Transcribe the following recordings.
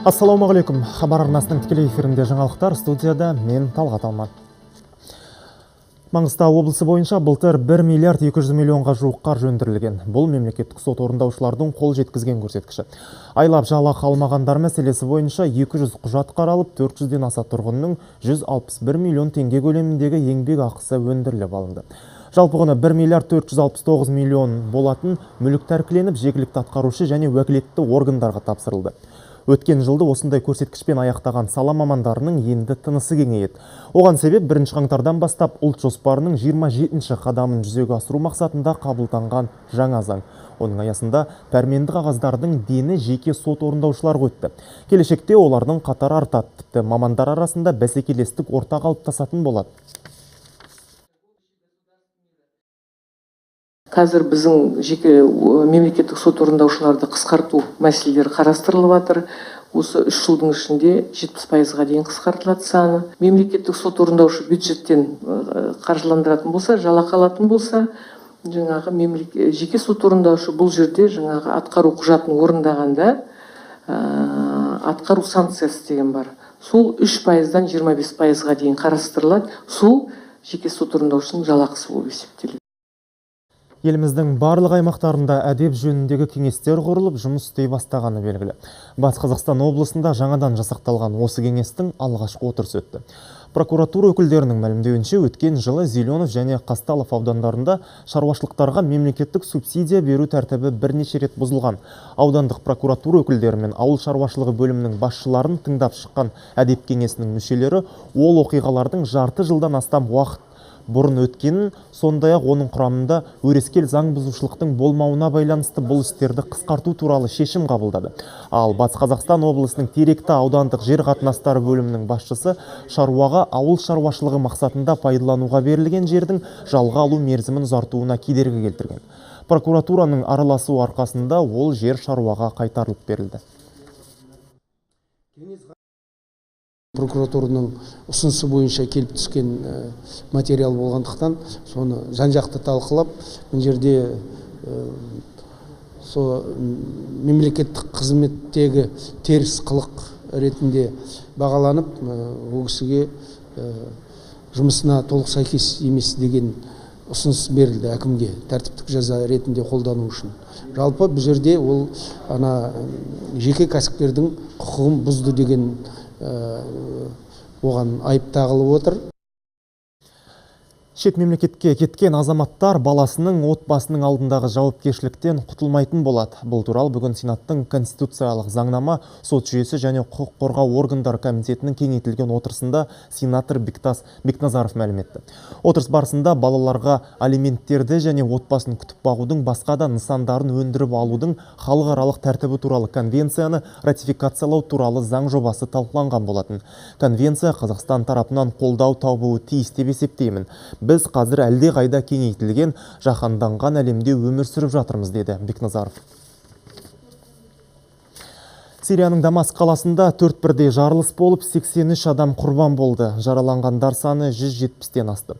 Ассалаумағалейкум. Хабар арнасының тікелей эфирінде жаңалықтар, студияда мен Талғат Алмат. Маңғыстау облысы бойынша былтыр 1 миллиард 200 миллионға жуық қаржы өндірілген. Бұл мемлекеттік сот орындаушылардың қол жеткізген көрсеткіші. Айлап жалақы алмағандар мәселесі бойынша 200 құжат қаралып, 400-ден аса тұрғынның 161 миллион теңге көлеміндегі еңбек ақысы өндіріліп алынды. Жалпы құны 1 миллиард 469 миллион болатын мүлік тәркіленіп, жергілікті атқарушы және уәкілетті органдарға тапсырылды. Өткен жылды осындай көрсеткішпен аяқтаған сала мамандарының енді тынысы кеңейеді. Оған себеп 1 қаңтардан бастап ұлт жоспарының 27-ші қадамын жүзеге асыру мақсатында қабылданған жаңа заң. Оның аясында пәрменді қағаздардың дені жеке сот орындаушыларға өтті. Келешекте олардың қатары артады, тіпті мамандар арасында бәсекелестік орта қалыптасатын болады. Қазір біздің жеке мемлекеттік сот орындаушыларды қысқарту мәселелері қарастырылып жатыр. Осы 3 жылдың ішінде 70%-ға дейін қысқартылады саны. Мемлекеттік сот орындаушы бюджеттен қаржыландыратын болса, жалақы алатын болса, жаңағы жеке сот орындаушы бұл жерде жаңағы атқару құжатын орындағанда атқару санкциясы деген бар. Сол 3%-дан 25%-ға дейін қарастырылады. Сол жеке сот орындаушының жалақысы болып есептеледі. Еліміздің барлық аймақтарында әдеп жөніндегі кеңестер құрылып, жұмыс істей бастағаны белгілі. Батыс Қазақстан облысында жаңадан жасақталған осы кеңестің алғашқы отырысы өтті. Прокуратура өкілдерінің мәлімдеуінше, өткен жылы Зеленов және Қазталов аудандарында шаруашылықтарға мемлекеттік субсидия беру тәртібі бірнеше рет бұзылған. Аудандық прокуратура өкілдері мен ауыл шаруашылығы бөлімінің басшыларын тыңдап шыққан әдеп кеңесінің мүшелері ол оқиғалардың жарты жылдан астам уақыт бұрын өткенін, сондай-ақ оның құрамында өрескел заң бұзушылықтың болмауына байланысты бұл істерді қысқарту туралы шешім қабылдады. Ал Батыс Қазақстан облысының Теректі аудандық жер қатынастары бөлімінің басшысы шаруаға ауыл шаруашылығы мақсатында пайдалануға берілген жердің жалға алу мерзімін ұзартуына кедергі келтірген. Прокуратураның араласуы арқасында ол жер шаруаға қайтарылып берілді. Прокуратураның ұсынысы бойынша келіп түскен материал болғандықтан, соны жан-жақты талқылап, бұл жерде мемлекеттік қызметтегі теріс қылық ретінде бағаланып, ол кісіге жұмысына толық сәйкес емес деген ұсыныс берілді әкімге, тәртіптік жаза ретінде қолдану үшін. Жалпы бұл жерде ол жеке кәсіпкердің құқығын бұзды деген оған айып тағылып отыр. Шет мемлекетке кеткен азаматтар баласының отбасының алдындағы жауапкершіліктен құтылмайтын болады. Бұл туралы бүгін Сенаттың конституциялық заңнама, сот жүйесі және құқық қорғау органдары комитетінің кеңейтілген отырысында сенатор Бекназаров мәлім етті. Отырыс барысында балаларға алименттерді және отбасын күтіп бағудың басқа да нысандарын өндіріп алудың халықаралық тәртібі туралы конвенцияны ратификациялау туралы заң жобасы талқыланған болатын. Конвенция Қазақстан тарапынан қолдау табуы тиіс деп есептеймін. Біз қазір әлде қайда кеңейтілген, жаһанданған әлемде өмір сүріп жатырмыз, деді Бекназаров. Сирияның Дамаск қаласында 4-1 жарылыс болып, 83 адам құрбан болды. Жараланғандар саны 170-тен асты.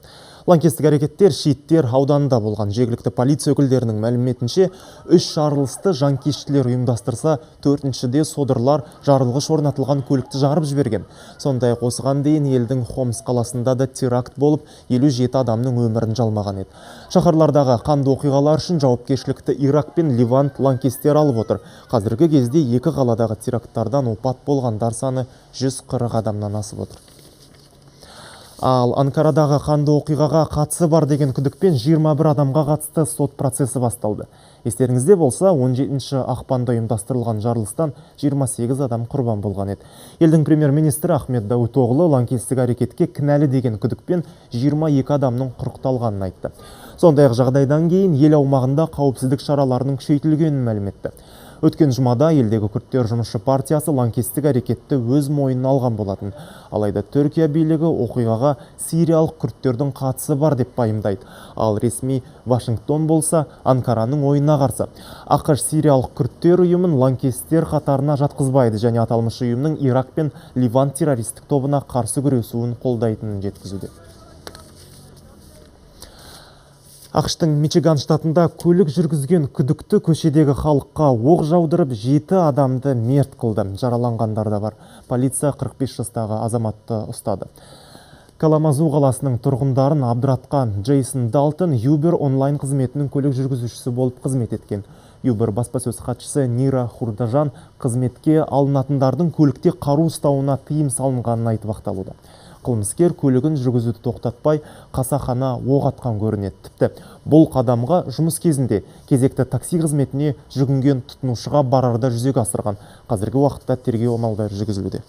Лаңкестік әрекеттер шииттер ауданында болған. Жергілікті полиция өкілдерінің мәліметінше 3 жарылысты жанкештілер ұйымдастырса, 4-де содырлар жарылғыш орнатылған көлікті жарып жіберген. Сондай-ақ осыған дейін елдің Хомс қаласында да теракт болып, 57 адамның өмірін жалмаған еді. Шаһарлардағы қанды оқиғалар үшін жауапкершілікті Ирак пен Ливант лаңкестер алып отыр. Қазіргі кезде 2 қаладағы теракттардан опат болғандар саны 140 адамнан асып отыр. Ал Анкарадағы қанды оқиғаға қатысы бар деген күдікпен 21 адамға қатысты сот процесі басталды. Естеріңізде болса, 17 ақпанда ұйымдастырылған жарылыстан 28 адам құрбан болған еді. Елдің премьер-министрі Ахмет Даутоғлы лаңкестік әрекетке кінәлі деген күдікпен 22 адамның құрықталғанын айтты. Сондай-ақ жағдайдан кейін ел аумағында қауіпсіздік шараларының күшейтілгенін мәлім етті. Өткен жұмада елдегі күрттер жұмысшы партиясы лаңкестік әрекетті өз мойнына алған болатын. Алайда Түркия билігі оқиғаға сириялық күрттердің қатысы бар деп пайымдайды. Ал ресми Вашингтон болса Анкараның ойына қарсы. ақш сириялық күрттер ұйымын лаңкестер қатарына жатқызбайды және аталмыш ұйымның Ирак пен Ливан террористік тобына қарсы күресуін қолдайтынын жеткізуде. ақштың Мичиган штатында көлік жүргізген күдікті көшедегі халыққа оқ жаудырып 7 адамды мерт қылды. Жараланғандар да бар. Полиция 45 жастағы азаматты ұстады. Каламазу қаласының тұрғындарын абдыратқан Джейсон Далтон Uber онлайн қызметінің көлік жүргізушісі болып қызмет еткен. Uber баспасөз хатшысы Нира Хурдажан қызметке алынатындардың көлікте қару ұстауына тыйым салынғанын айтып ақталуда. Қылмыскер көлігін жүргізуді тоқтатпай, қасақана оқ атқан көрінеді. Тіпті бұл қадамға жұмыс кезінде кезекті такси қызметіне жүгінген тұтынушыға барарда жүзеге асырған. Қазіргі уақытта тергеу амалдары жүргізілуде.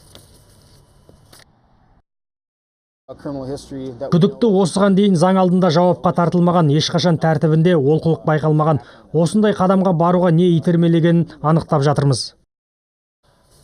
Күдікті осыған дейін заң алдында жауапқа тартылмаған, ешқашан тәртібінде олқылық байқалмаған. Осындай қадамға баруға не итермелегенін анықтап жатырмыз.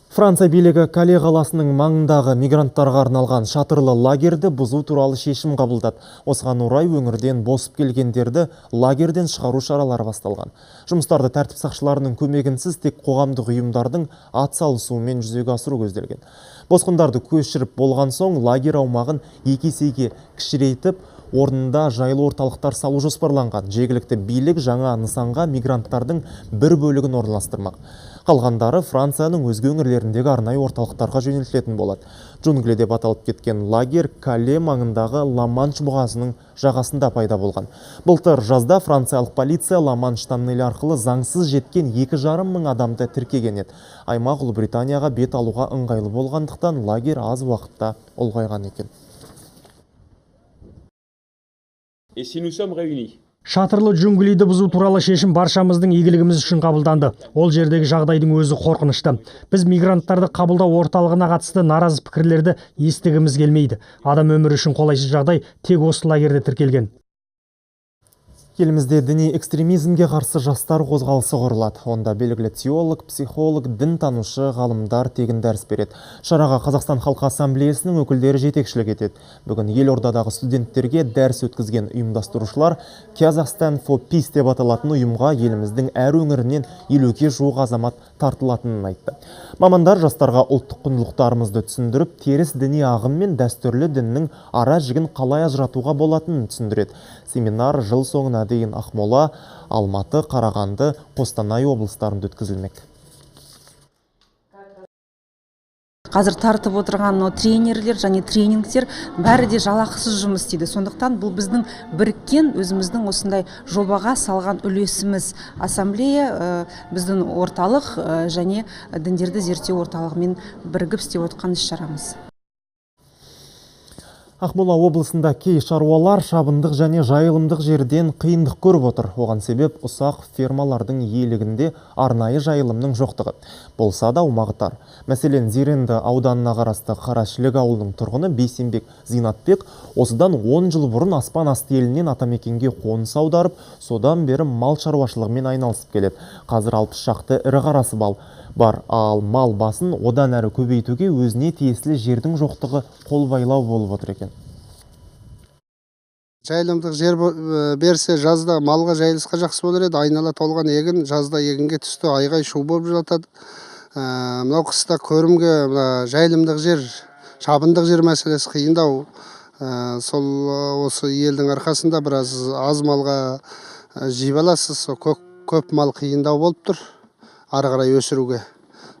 Франция билігі Кале қаласының маңындағы мигранттарға арналған шатырлы лагерді бұзу туралы шешім қабылдады. Осыған орай өңірден босып келгендерді лагерден шығару шаралары басталған. Жұмыстарды тәртіп сақшыларының көмегінсіз тек қоғамдық ұйымдардың атсалысуымен жүзеге асыру көзделген. Босқындарды көшіріп болған соң лагер аумағын 2 есеге кішірейтіп, орнында жайлы орталықтар салу жоспарланған. Жергілікті билік жаңа нысанға мигранттардың бір бөлігін орналастырмақ. Қалғандары Францияның өзге өңірлеріндегі арнайы орталықтарға жөнелтілетін болады. Джунгли деп аталып кеткен лагер Кале маңындағы Ла-Манш бұғазының жағасында пайда болған. Былтыр жазда франциялық полиция Ла-Манш тоннелі арқылы заңсыз жеткен 2,5 мың адамды тіркеген еді. Аймақ Ұлыбританияға бет алуға ыңғайлы болғандықтан лагер аз уақытта ұлғайған екен. Et si nous sommes réunis. Шатырлы джунглиді бұзу туралы шешім баршамыздың игілігіміз үшін қабылданды. Ол жердегі жағдайдың өзі қорқынышты. Біз мигранттарды қабылдау орталығына қатысты наразы пікірлерді естігіміз келмейді. Адам өмірі үшін қолайсыз жағдай тек осы лагерде тіркелген. Елімізде діни экстремизмге қарсы жастар қозғалысы құрылады. Онда белгілі теолог, психолог, дін танушы, ғалымдар тегін дәріс береді. Шараға Қазақстан Халқы Ассамблеясының өкілдері жетекшілік етеді. Бүгін елордадағы студенттерге дәріс өткізген ұйымдастырушылар Kazakhstan for Peace деп аталатын ұйымға еліміздің әр өңірінен 50-ге жуық азамат тартылатынын айтты. Мамандар жастарға ұлттық құндылықтарымызды түсіндіріп, теріс діни ағым мен дәстүрлі діннің ара жігін қалай ажыратуға болатынын түсіндіреді. Семинар жыл соңына дейін Ақмола, Алматы, Қарағанды, Қостанай облыстарында өткізілмек. Қазір тартып отырған тренерлер және тренингтер бәрі де жалақысыз жұмыс істейді. Сондықтан бұл біздің біріккен өзіміздің осындай жобаға салған үлесіміз. Ассамблея біздің орталық және діндерді зерттеу орталығымен бірігіп істеп отқан іс-шарамыз. Ақмола облысында кей шаруалар шабындық және жайылымдық жерден қиындық көріп отыр. Оған себеп ұсақ фермалардың иелігінде арнайы жайылымның жоқтығы. Болса да аумағы тар. Мәселен, Зеренді ауданына қарасты Қарашілік ауылының тұрғыны Бейсенбек Зинатбек осыдан 10 жыл бұрын аспан асты елінен атамекенге қоныс аударып, содан бері мал шаруашылығымен айналысып келеді. Қазір 60 шақты ірі қарасы бар, ал мал басын одан әрі көбейтуге өзіне тиесілі жердің жоқтығы қолбайлау болып отыр екен. Жайылымдық жер берсе жазда малға жайылысқа жақсы болар еді. Айнала толған егін жазда егінге түсті, айғай шу болып жатады. Мынау қыста көрімге жайылымдық жер, шабындық жер мәселесі қиындау. Сол осы елдің арқасында біраз аз малға жиып аласыз. Көп мал қиындау болып тұр. Ары қарай өсіруге.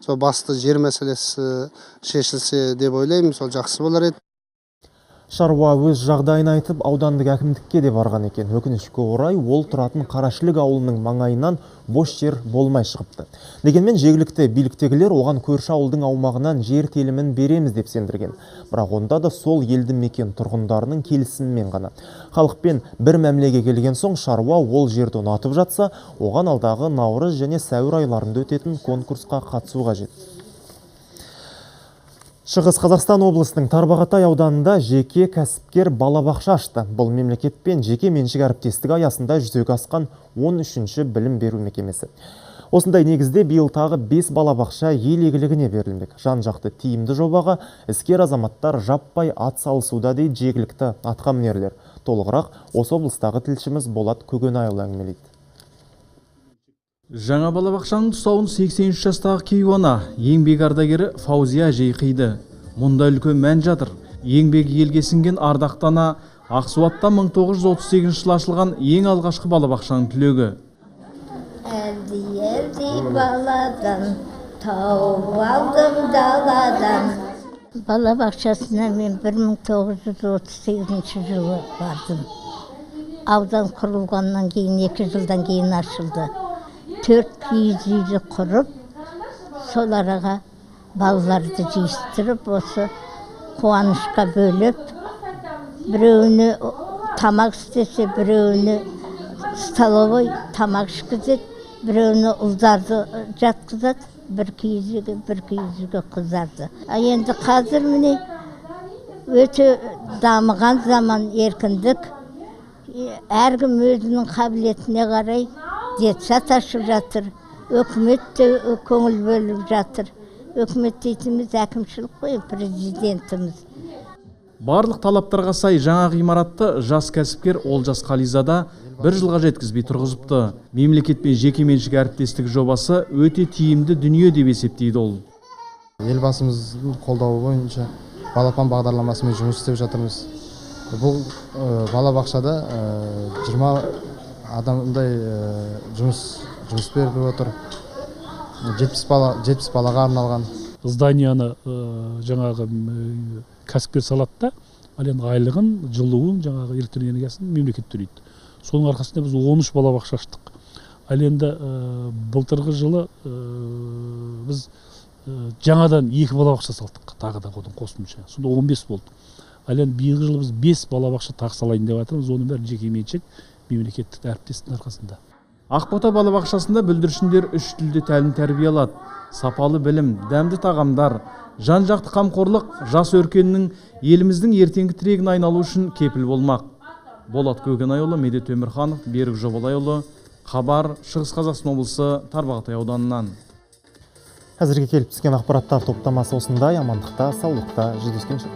Сол басты жер мәселесі шешілсе деп ойлаймын, сол жақсы болар еді. Шаруа өз жағдайын айтып, аудандық әкімдікке де барған екен. Өкінішке орай, ол тұратын Қарашілік ауылының маңайынан бос жер болмай шығыпты. Дегенмен жергілікті биліктегілер оған көрші ауылдың аумағынан жер телімін береміз деп сендірген. Бірақ онда да сол елді мекен тұрғындарының келісімімен ғана. Халықпен бір мәмілеге келген соң шаруа ол жерді ұнатып жатса, оған алдағы наурыз және сәуір айларында өтетін конкурсқа қатысу қажет. Шығыс Қазақстан облысының Тарбағатай ауданында жеке кәсіпкер балабақша ашты. Бұл мемлекет пен жеке меншік әріптестігі аясында жүзеге асқан 13-ші білім беру мекемесі. Осындай негізде биыл тағы 5 балабақша ел игілігіне берілмек. Жан-жақты тиімді жобаға іскер азаматтар жаппай ат салысуда дейді жергілікті атқамінерлер. Толығырақ осы облыстағы тілшіміз Болат Көгенайұлы әңгімелейді. Жаңа балабақшаның тұсауын 83 жастағы кейуана, еңбек ардагері Фаузия әжей қиды. Мұнда үлкен мән жатыр. Еңбек елге сіңген ардақтана Ақсуатта 1938 жылы ашылған ең алғашқы балабақшаның түлегі. Әлді баладан, тауып алдым даладан. Балабақшасына мен 1938 жылы бардым. Аудан құрылғаннан кейін 2 жылдан кейін ашылды. 4 киіз үйді құрып, сол араға балаларды жиыстырып, осы қуанышқа бөліп, біреуіне тамақ істесе, біреуіне столовой тамақ ішкізеді, біреуіне ұлдарды жатқызады, бір киіз үйге қыздарды. Енді қазір міне өте дамыған заман, еркіндік, әркім өзінің қабілетіне қарай детсад ашып жатыр, өкімет те көңіл бөліп жатыр. Өкімет дейтіміз әкімшілік қой, президентіміз. Барлық талаптарға сай жаңа ғимаратты жас кәсіпкер Олжас Қализада 1 жылға жеткізбей тұрғызыпты. Мемлекет пен жекеменшік әріптестік жобасы өте тиімді дүние деп есептейді ол. Елбасымыздың қолдауы бойынша балапан бағдарламасымен жұмыс істеп жатырмыз. Бұл балабақшада 20 адамдай жұмыс беріп отыр. 70 балаға арналған. Зданияны жаңағы кәсіпкер салады да, ал енді айлығын, жылуын, жаңағы электр энергиясын мемлекет төлейді. Соның арқасында біз 13 балабақша аштық. Ал енді былтырғы жылы біз жаңадан 2 балабақша салдық, тағы да одан қосымша. Сонда 15 болды. Ал енді биылғы жылы біз 5 балабақша тағы салайын деп жатырмыз. Оның бәрі жекеменшік мемлекеттік әріптестіктің арқасында. Ақбота балабақшасында бүлдіршіндер 3 тілде тәлім тәрбие алады. Сапалы білім, дәмді тағамдар, жан-жақты қамқорлық жас өркеннің еліміздің ертеңгі тірегіне айналу үшін кепіл болмақ. Болат Көкенайұлы, Медет Өмірханов, Берік Жобалайұлы, Хабар, Шығыс Қазақстан облысы, Тарбағатай ауданынан. Әзірге келіп түскен ақпараттар топтамасы осындай. Амандықта, саулықта жүздескенше.